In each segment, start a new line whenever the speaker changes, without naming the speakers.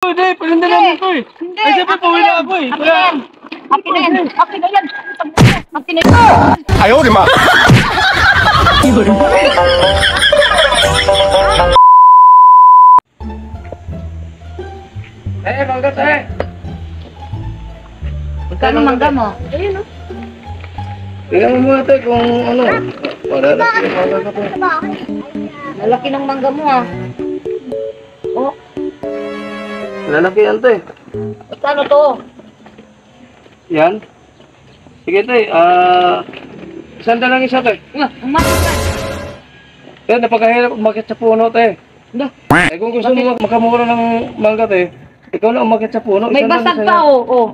Hindi, palinda namin ko eh.
Hindi.
Ay, siyempre, pauwi na ako eh.
Akin na yan. Akin na yan. Akin na yan.
Ayaw, di ma.
Mangga tayo.
Magkano mangga mo?
Ayun o.
Tingnan mo muna tayo kung ano. Malalaki yung mangga na po.
Lalaki ng mangga mo ah. Oh,
Lalaki yan tayo.
magkano to?
Yan. Sige tayo, sanda lang isa tayo.
Umakit ka.
Tayo, napakahirap umakit sa puno tayo. Eh kung gusto mo makamura ng mangga tayo, ikaw na umakit sa puno.
May
isang lang
basag
isa
pa
yan.
oh.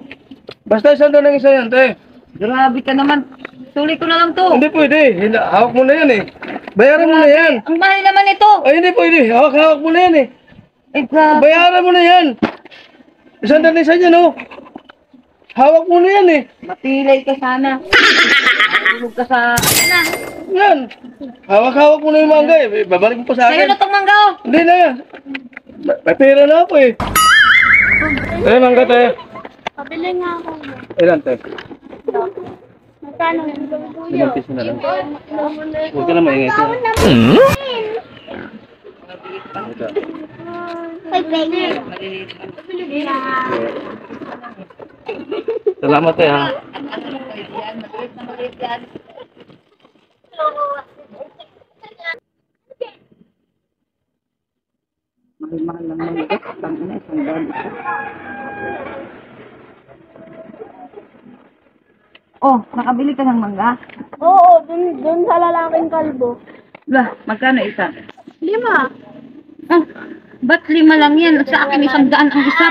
Basta sanda lang isa yan tayo.
Grabe ka naman. Tuloy ko na lang to.
Hindi pwede, hawak mo na yan eh. Bayaran mo na yan.
Ang mahal naman ito.
Ay hindi pwede, hawak mo na yan eh.
Eh, grabe.
Bayaran mo na yan. Isang daan isa dyan oh. Hawak mo na yan eh.
Mapilay ka sana. Tulog ka sa... Ano na?
Yan. Hawak-hawak mo na yung mangga eh. Babalik mo pa sa
Sa'yo
akin.
na tong mangga oh.
Hindi na yan. May pera na ako eh. Eh, mangga tayo.
Pabili nga ako.
Ilan tayo?
Magkano yan?
Ilang piso na lang. Huwag ka na maingay tayo.
Ay, pwede.
Salamat tayo ha.
Mahal lang mangga. Tangina, isang daan ito. Oh, nakabili ka ng mangga?
Oo, dun sa lalaking kalbo.
Lah, magkano isa?
5.
Ah, ba't 5 lang yan? Sa akin 100 ang isa.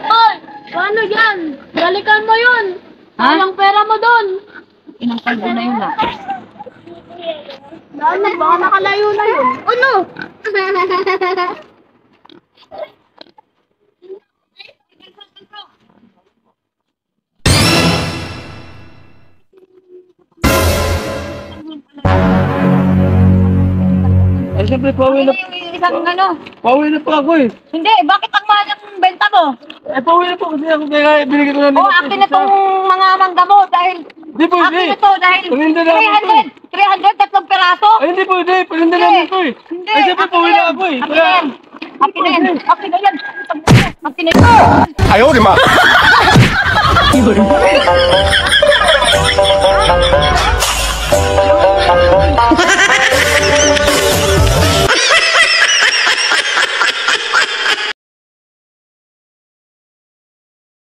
Hoy! Paano yan? Balikan mo yun!
Ha?
Walang pera mo dun!
Inang kalbo na yun ah.
Ano? Baka nakalayo na yun. Ano?
Ay, siyempre, pauwi na.
Yung isang ano?
Pauwi na pa ako eh.
Hindi, bakit ang mahal ang benta mo?
Eh, pauwi na po kasi ako kaya binigay ko na
Oh, akin na tong mga mangga mo dahil...
Hindi pwede.
Akin na to dahil
Paninda namin to eh.
300, tatlong peraso.
Ay, hindi pwede. Paninda namin ko eh.
Hindi,
Ay, siyempre, pauwi na ako eh.
Akin na yan. Akin na yan. Akin na yan. Akin na yan.
Ayaw, di ma.